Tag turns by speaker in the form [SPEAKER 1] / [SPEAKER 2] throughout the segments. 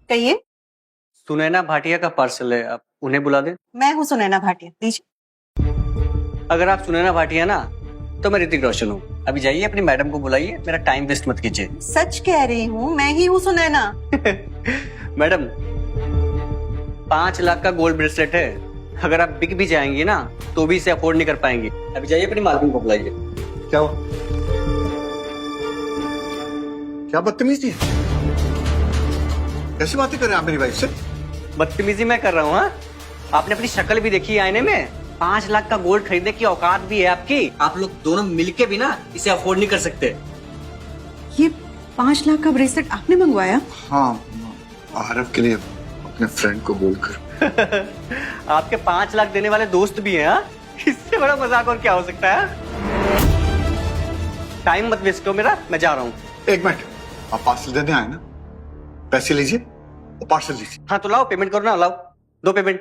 [SPEAKER 1] कहिए।
[SPEAKER 2] सुनैना भाटिया का पार्सल है, आप उन्हें बुला दें।
[SPEAKER 1] मैं हूँ सुनैना भाटिया, दीजिए।
[SPEAKER 2] अगर आप सुनैना भाटिया ना तो मैं ऋतिक रोशन हूँ। अभी जाइए अपनी मैडम को बुलाइए, मेरा टाइम वेस्ट मत कीजिए।
[SPEAKER 1] सच कह रही हूँ, मैं ही हूँ सुनैना।
[SPEAKER 2] मैडम 5 लाख का गोल्ड ब्रेसलेट है, अगर आप बिक भी जाएंगी ना तो भी इसे अफोर्ड नहीं कर पाएंगे। अभी जाइए अपनी मालकिन को बुलाइए।
[SPEAKER 3] क्या हुआ? क्या बदतमीजी है? कैसी बातें कर रहे हैं आप मेरी वाइफ से?
[SPEAKER 2] बदतमीजी मैं कर रहा हूँ? हाँ, आपने अपनी शक्ल भी देखी है आईने में। 5 लाख का गोल्ड खरीदने की औकात भी है आपकी। आप लोग दोनों मिलके भी ना इसे अफोर्ड नहीं कर सकते।
[SPEAKER 1] ये 5 लाख का ब्रेसलेट आपने मंगवाया?
[SPEAKER 3] हाँ, आरव के लिए अपने फ्रेंड को बोलकर।
[SPEAKER 2] आपके 5 लाख देने वाले दोस्त भी हैं। हाँ? इससे बड़ा मजाक और क्या हो सकता है? टाइम मत वेस्ट करो मेरा, मैं जा रहा हूँ।
[SPEAKER 3] एक मिनट, आप पार्सल देने आए ना, पैसे लीजिए और पार्सल लीजिए।
[SPEAKER 2] हाँ तो लाओ, पेमेंट करो ना, लाओ दो पेमेंट।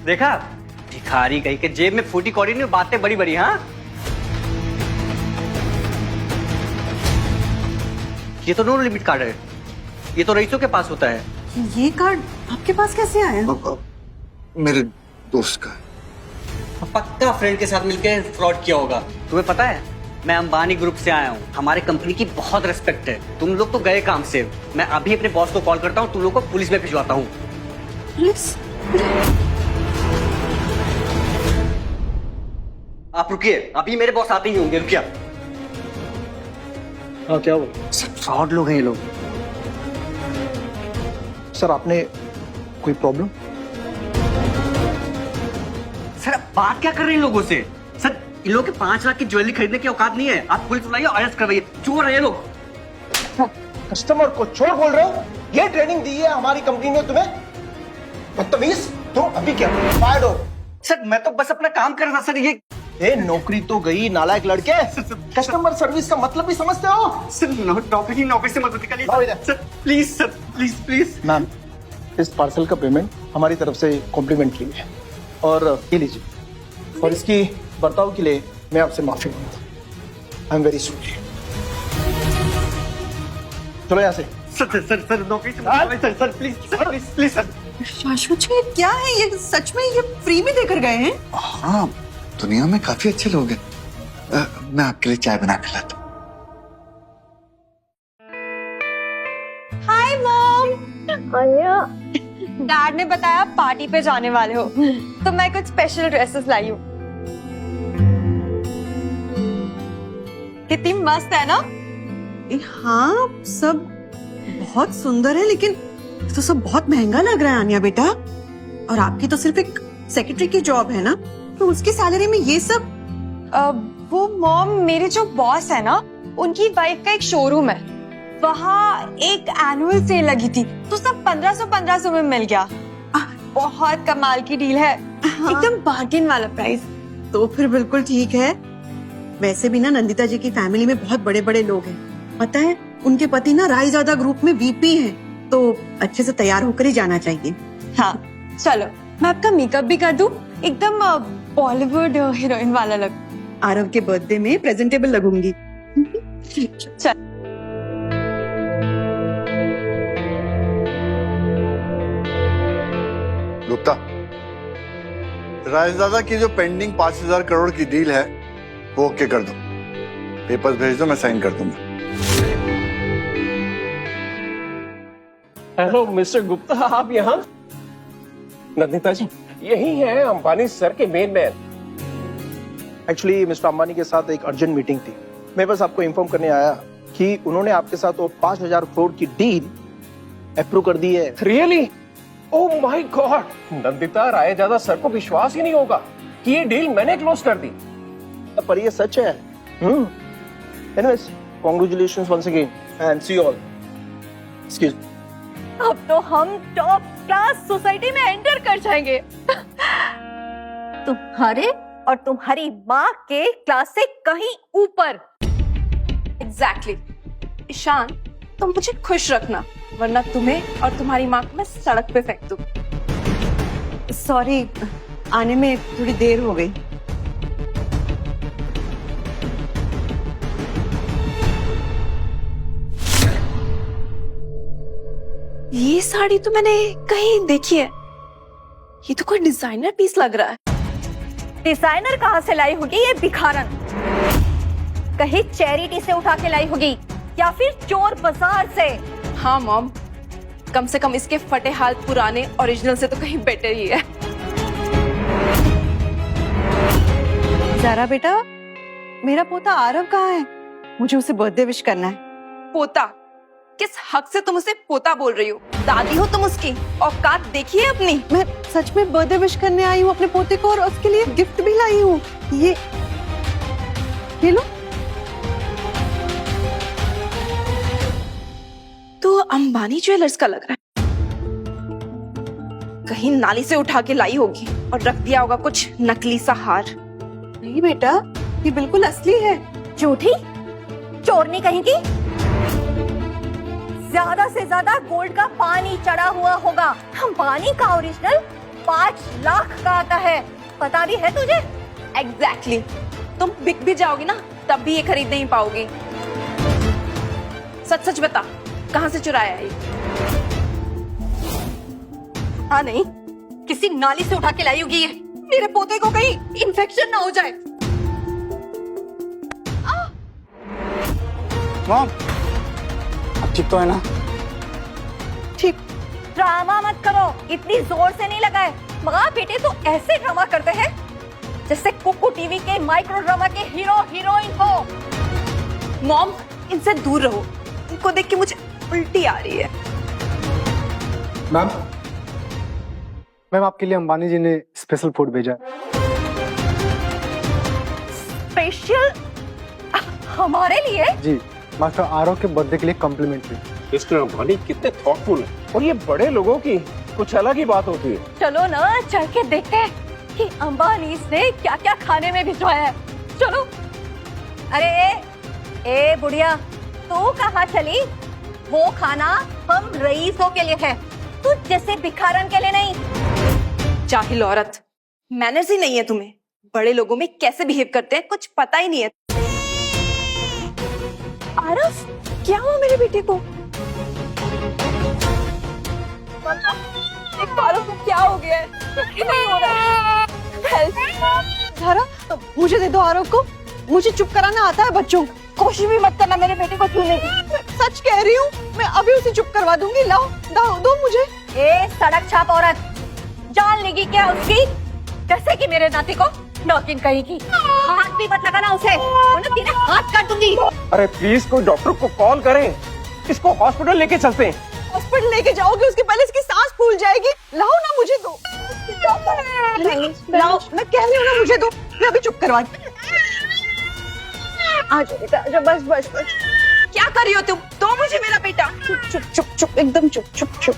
[SPEAKER 2] देखा, भिखारी कहीं के जेब में फूटी कौड़ी नहीं, बातें बड़ी बड़ी। हाँ, ये तो नो लिमिट कार्ड है, ये तो रईसों के पास होता है।
[SPEAKER 1] ये कार्ड आपके पास कैसे आया?
[SPEAKER 3] मेरे दोस्त का।
[SPEAKER 2] पक्का फ्रेंड के साथ मिलकर फ्रॉड किया होगा। तुम्हें पता है, मैं अंबानी ग्रुप से आया हूँ, हमारे कंपनी की बहुत रिस्पेक्ट है। तुम लोग तो गए काम से, मैं अभी अपने बॉस को कॉल करता हूँ, तुम लोग को पुलिस में भिजवाता हूँ।
[SPEAKER 1] पुलिस?
[SPEAKER 2] आप रुकिए, अभी मेरे बॉस आते ही होंगे, रुकिए।
[SPEAKER 4] हाँ, क्या हुआ?
[SPEAKER 2] सब फ्रॉड लोग हैं ये लोग।
[SPEAKER 4] सर आपने कोई प्रॉब्लम?
[SPEAKER 2] सर आप बात क्या कर रहे हैं इन लोगों से? सर इन लोगों के 5 लाख की ज्वेलरी खरीदने की औकात नहीं है। आप पुलिस बुलाइए और अरेस्ट करवाइए, चोर है ये लोग।
[SPEAKER 4] कस्टमर को चोर बोल रहे हो? ये ट्रेनिंग दी है हमारी कंपनी ने तुम्हें? बदतमीज, तुम अभी क्या फायर्ड हो?
[SPEAKER 2] सर मैं तो बस अपना काम कर रहा था सर। ये
[SPEAKER 4] नौकरी तो गई नालायक लड़के। कस्टमर सर्विस का मतलब भी समझते हो?
[SPEAKER 2] सर नौकरी से मत निकालिए sir, please sir, please please.
[SPEAKER 4] Ma'am, इस पार्सल का पेमेंट हमारी तरफ से कॉम्प्लीमेंट्री है और ये लीजिए। और इसकी बर्ताव के लिए मैं आपसे माफी मांगता हूँ। I am very sorry. चलो यहाँ से।
[SPEAKER 2] सर नौकरी से मत निकालिए सर, प्लीज प्लीज सर।
[SPEAKER 1] शाश्वत जी, क्या है ये? सच में ये फ्री में देकर गए हैं?
[SPEAKER 3] हाँ, दुनिया में काफी अच्छे लोग हैं। मैं आपके लिए चाय बना के लाता हूँ।
[SPEAKER 5] Hi mom. डैड ने बताया पार्टी पे जाने वाले हो, तो मैं कुछ स्पेशल ड्रेसेस लाई हूँ। कितनी मस्त है ना?
[SPEAKER 1] हाँ, सब बहुत सुंदर है, लेकिन तो सब बहुत महंगा लग रहा है आन्या बेटा। और आपकी तो सिर्फ एक सेक्रेटरी की जॉब है ना, तो उसकी सैलरी में ये सब?
[SPEAKER 5] वो मॉम, मेरे जो बॉस है ना, उनकी वाइफ का एक शोरूम है, वहाँ एक एनुअल सेल लगी थी, तो सब 1500 में मिल गया। बहुत कमाल की डील है।
[SPEAKER 1] हाँ।
[SPEAKER 5] एकदम बार्गेन वाला प्राइस।
[SPEAKER 1] तो फिर बिल्कुल ठीक है। वैसे भी ना नंदिता जी की फैमिली में बहुत बड़े बड़े लोग हैं, पता है? उनके पति ना रायजादा ग्रुप में वीपी हैं, तो अच्छे से तैयार होकर ही जाना चाहिए।
[SPEAKER 5] हाँ चलो, मैं आपका मेकअप भी कर दूं, एकदम बॉलीवुड हीरोइन वाला लग।
[SPEAKER 1] आरव के बर्थडे में प्रेजेंटेबल लगूंगी।
[SPEAKER 5] चल।
[SPEAKER 3] गुप्ता, रायजादा की जो पेंडिंग 5000 करोड़ की डील है वो ओके कर दो। पेपर्स भेज दो, मैं साइन कर दूंगा।
[SPEAKER 6] हेलो मिस्टर गुप्ता, आप यहाँ? नंदिता जी यही है अंबानी सर के main man.
[SPEAKER 4] Actually mister Ambani के साथ एक अर्जेंट मीटिंग थी। मैं बस आपको इन्फॉर्म करने आया कि उन्होंने आपके साथ वो 5000 करोड़ की डील अप्रूव कर दी है।
[SPEAKER 6] Really? Oh my God, Nandita Raizada sir को विश्वास ही नहीं होगा कि ये डील मैंने क्लोज कर दी।
[SPEAKER 4] पर ये सच है। Anyways, congratulations once again and see you all. Excuse me.
[SPEAKER 5] अब तो हम टॉप क्लास सोसाइटी में एंटर कर जाएंगे। तुम्हारे और तुम्हारी माँ के क्लास से कहीं ऊपर।
[SPEAKER 7] एग्जैक्टली। ईशान, तुम मुझे खुश रखना, वरना तुम्हें और तुम्हारी माँ को मैं सड़क पे फेंक दूं।
[SPEAKER 1] सॉरी, आने में थोड़ी देर हो गई।
[SPEAKER 7] ये साड़ी तो मैंने कहीं देखी है। ये तो कोई डिजाइनर पीस लग रहा है।
[SPEAKER 8] डिजाइनर कहाँ से लाई होगी ये भिखारन? कहीं चैरिटी से उठा के लाई होगी या फिर चोर बाजार से।
[SPEAKER 7] हाँ मॉम, कम से कम इसके फटे हाल पुराने ओरिजिनल से तो कहीं बेटर ही है।
[SPEAKER 1] ज़ारा बेटा, मेरा पोता आरव कहाँ है? मुझे उसे बर्थडे विश करना है।
[SPEAKER 7] पोता? किस हक से तुम उसे पोता बोल रही हो? दादी हो तुम उसकी, औकात देखिए अपनी।
[SPEAKER 1] मैं सच में बर्थडे विश करने आई हूँ अपने पोते को, और उसके लिए गिफ्ट भी लाई हूँ। ये लो।
[SPEAKER 7] तो अंबानी ज्वेलर्स का लग रहा है। कहीं नाली से उठा के लाई होगी और रख दिया होगा कुछ नकली सा हार।
[SPEAKER 1] नहीं बेटा, ये बिल्कुल असली है।
[SPEAKER 8] झूठी चोरनी कहीं की। ज्यादा से ज्यादा गोल्ड का पानी चढ़ा हुआ होगा। अंबानी का ओरिजिनल 5 लाख का आता है, पता भी है तुझे?
[SPEAKER 7] एग्जैक्टली। तुम बिक भी जाओगी ना तब भी ये खरीद नहीं पाओगी। सच सच बता, कहाँ से चुराया है?
[SPEAKER 8] हाँ नहीं, किसी नाली से उठा के लाई होगी ये। मेरे पोते को कहीं इन्फेक्शन ना हो जाए।
[SPEAKER 9] मॉम, अब ठीक तो है ना?
[SPEAKER 1] ठीक।
[SPEAKER 8] ड्रामा मत करो, इतनी जोर से नहीं लगाए। माँ बेटे तो ऐसे ड्रामा करते हैं जैसे कुकू टीवी के माइक्रो ड्रामा के हीरो हीरोइन हो।
[SPEAKER 7] मॉम, इनसे दूर रहो। इनको देख के मुझे उल्टी आ रही है।
[SPEAKER 9] मैम आपके लिए अंबानी जी ने स्पेशल फूड भेजा है।
[SPEAKER 8] स्पेशल हमारे लिए?
[SPEAKER 9] जी, मास्टर आरव के बर्थडे के लिए कॉम्प्लीमेंट्री।
[SPEAKER 6] मिस्टर अंबानी कितने थॉटफुल है। और ये बड़े लोगों की कुछ अलग ही बात होती है।
[SPEAKER 8] चलो ना चल के देखते हैं कि अंबानी ने क्या क्या खाने में भिजवाया है। चलो। अरे ए बुढ़िया, तू कहाँ चली? वो खाना हम रईसों के लिए है, तू जैसे भिखारन के लिए नहीं।
[SPEAKER 7] जाहिल औरत, मैनर्स ही नहीं है तुम्हें। बड़े लोगों में कैसे बिहेव करते हैं कुछ पता ही नहीं है। आरव, क्या हुआ मेरे बेटे को? आरव को क्या हो गया है? नहीं हो रहा है। हेल्प।
[SPEAKER 1] ज़ारा, मुझे दे दो आरव को। मुझे चुप कराना आता है बच्चों को।
[SPEAKER 8] कोशिश भी मत करना मेरे बेटे को छूने की।
[SPEAKER 1] सच कह रही हूँ, मैं अभी उसे चुप करवा दूंगी। लाओ दो मुझे।
[SPEAKER 8] ए सड़क छाप औरत, जान लेगी क्या उसकी? जैसे कि मेरे नाती को नौकिन कहीं की। हाथ भी मत लगाना उसे, वरना तेरे हाथ काट दूंगी।
[SPEAKER 6] अरे प्लीज कोई डॉक्टर को कॉल करें, इसको हॉस्पिटल लेके चलते हैं।
[SPEAKER 1] हॉस्पिटल लेके जाओगे, उसके पहले इसकी सांस फूल जाएगी। लाओ ना, मुझे दो। लाओ, मैं कह रही हूँ ना, मुझे दो। मैं अभी चुप करवा। आजा बेटा, आजा। बस बस बस।
[SPEAKER 7] क्या कर रही हो तुम? दो मुझे मेरा बेटा।
[SPEAKER 1] चुप चुप चुप चुप, एकदम चुप चुप चुप।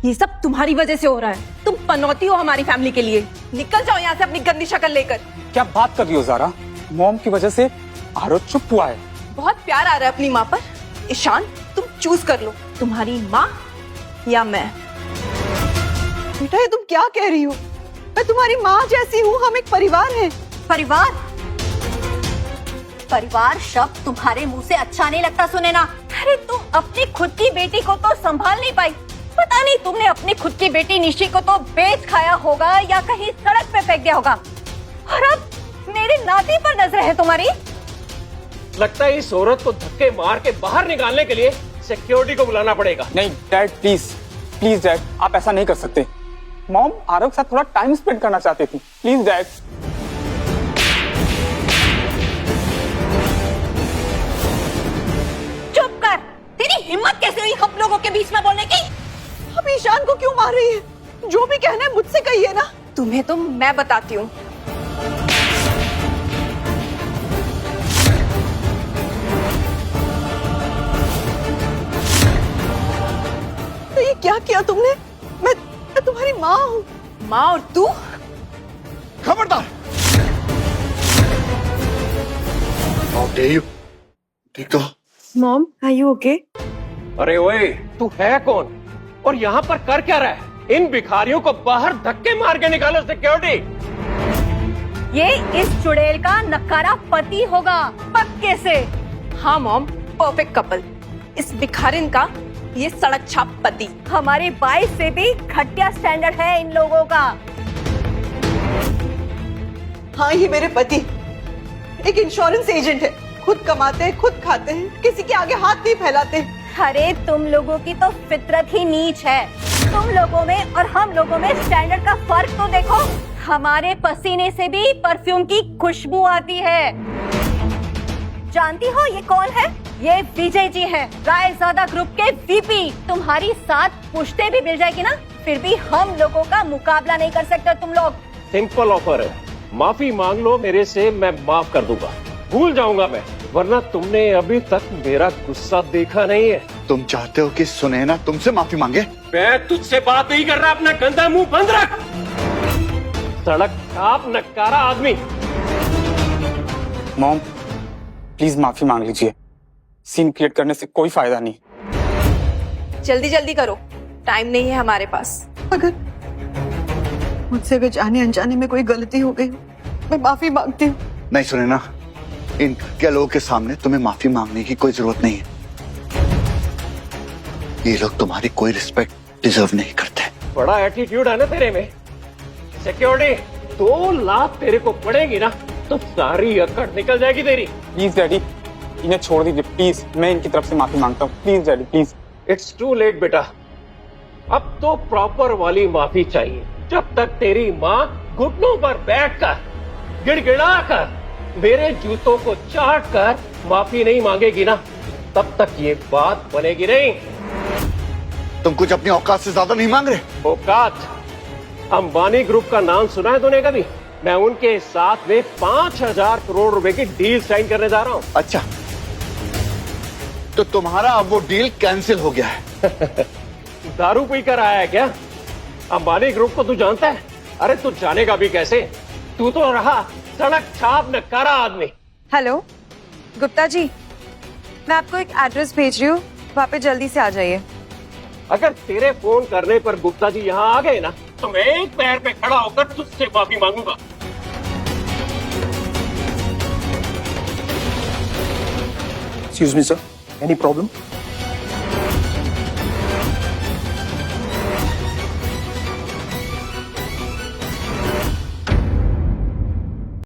[SPEAKER 7] ये सब तुम्हारी वजह से हो रहा है। तुम पनौती हो हमारी फैमिली के लिए। निकल जाओ यहाँ से अपनी गंदी शक्ल लेकर।
[SPEAKER 9] क्या बात कर रही हो ज़ारा? मॉम की वजह से आरव चुप हुआ है।
[SPEAKER 7] बहुत प्यार आ रहा है अपनी माँ पर। ईशान, तुम चूज कर लो, तुम्हारी माँ या मैं।
[SPEAKER 1] बेटा, ये तुम क्या कह रही हो? मैं तुम्हारी माँ जैसी हूँ। हम एक परिवार हैं।
[SPEAKER 8] परिवार? परिवार शब्द तुम्हारे मुंह से अच्छा नहीं लगता सुने ना। अरे तुम अपनी खुद की बेटी को तो संभाल नहीं पाई। पता नहीं तुमने अपनी खुद की बेटी निशी को तो बेच खाया होगा या कहीं सड़क पे फेंक दिया होगा, और अब मेरे नाती पर नजर है तुम्हारी।
[SPEAKER 6] लगता है इस औरत को धक्के मार के बाहर निकालने के लिए सिक्योरिटी को बुलाना पड़ेगा।
[SPEAKER 9] नहीं डैड, प्लीज प्लीज डैड, आप ऐसा नहीं कर सकते। मॉम आरव के साथ थोड़ा टाइम स्पेंड करना चाहती थी। Please dad.
[SPEAKER 8] चुप कर। तेरी हिम्मत कैसे हुई हम लोगों के बीच में बोलने की?
[SPEAKER 1] अब ईशान को क्यों मार रही है? जो भी कहना है मुझसे कहिए ना।
[SPEAKER 7] तुम्हें तो मैं बताती हूँ।
[SPEAKER 1] तो ये क्या किया तुमने? मैं तुम्हारी माँ हूँ।
[SPEAKER 7] माँ और तू?
[SPEAKER 3] खबरदार। How dare you? ठीक तो।
[SPEAKER 1] Mom, are you okay?
[SPEAKER 6] अरे ओए, तू है कौन और यहाँ पर कर क्या रहा है? इन भिखारियों को बाहर धक्के मार के निकालो सिक्योरिटी।
[SPEAKER 8] ये इस चुड़ैल का नकारा पति होगा पक्के से।
[SPEAKER 7] हाँ मॉम, परफेक्ट कपल। इस भिखारिन का ये सड़क छाप पति।
[SPEAKER 8] हमारे 22 से भी घटिया स्टैंडर्ड है इन लोगों का।
[SPEAKER 1] हाँ, ये मेरे पति एक इंश्योरेंस एजेंट है, खुद कमाते हैं, खुद खाते हैं, किसी के आगे हाथ नहीं फैलाते।
[SPEAKER 8] अरे तुम लोगों की तो फितरत ही नीच है। तुम लोगों में और हम लोगों में स्टैंडर्ड का फर्क तो देखो। हमारे पसीने से भी परफ्यूम की खुशबू आती है। जानती हो ये कौन है? ये विजय जी है, रायजादा ग्रुप के वीपी। तुम्हारी 7 पुश्ते भी मिल जाएगी ना, फिर भी हम लोगों का मुकाबला नहीं कर सकते तुम लोग।
[SPEAKER 6] सिंपल ऑफर है, माफी मांग लो मेरे से, मैं माफ कर दूंगा, भूल जाऊंगा मैं। वरना तुमने अभी तक मेरा गुस्सा देखा नहीं है।
[SPEAKER 3] तुम चाहते हो कि सुनैना तुमसे माफी मांगे?
[SPEAKER 6] मैं तुझसे बात नहीं कर रहा, अपना गंदा मुंह बंद रख। सड़क छाप नकारा आदमी।
[SPEAKER 9] मॉम प्लीज माफी मांग लीजिए, सीन क्रिएट करने से कोई फायदा नहीं।
[SPEAKER 7] जल्दी जल्दी करो, टाइम नहीं है हमारे पास।
[SPEAKER 1] अगर मुझसे भी जाने अनजाने में कोई गलती हो गई, मैं माफी मांगती हूँ।
[SPEAKER 3] नहीं सुनैना, इन क्या लोगों के सामने तुम्हें माफी मांगने की कोई जरूरत नहीं है। ये लोग तुम्हारी कोई रिस्पेक्ट डिजर्व नहीं करते।
[SPEAKER 6] बड़ा एटीट्यूड है ना तेरे में। सिक्योरिटी 2 लाख तेरे को पड़ेगी ना तो सारी अकड़ निकल जाएगी तेरी।
[SPEAKER 9] प्लीज डैडी इन्हें छोड़ दीजिए प्लीज, मैं इनकी तरफ से माफी मांगता हूँ। Please daddy please.
[SPEAKER 6] It's too late बेटा, अब तो प्रॉपर वाली माफी चाहिए। जब तक तेरी माँ घुटनों पर बैठकर गिड़गिड़ा कर मेरे जूतों को चाट कर माफी नहीं मांगेगी ना, तब तक ये बात बनेगी नहीं।
[SPEAKER 3] तुम कुछ अपनी औकात से ज्यादा नहीं मांग रहे?
[SPEAKER 6] औकात? अंबानी ग्रुप का नाम सुना है तूने कभी? मैं उनके साथ में 5,000 करोड़ रुपए की डील साइन करने जा रहा हूँ।
[SPEAKER 3] अच्छा, तो तुम्हारा अब वो डील कैंसिल हो गया है?
[SPEAKER 6] दारू पी कर आया है क्या? अंबानी ग्रुप को तू जानता है? अरे तू जानेगा भी कैसे, तू तो रहा सड़क छाप नकारा आदमी।
[SPEAKER 5] हेलो गुप्ता जी, मैं आपको एक एड्रेस भेज रही हूँ, वहाँ पे जल्दी से आ जाइए।
[SPEAKER 6] अगर तेरे फोन करने पर गुप्ता जी यहाँ आ गए ना तो मैं एक पैर पे खड़ा होकर तुझसे माफी मांगूंगा।
[SPEAKER 4] Excuse me sir, any problem?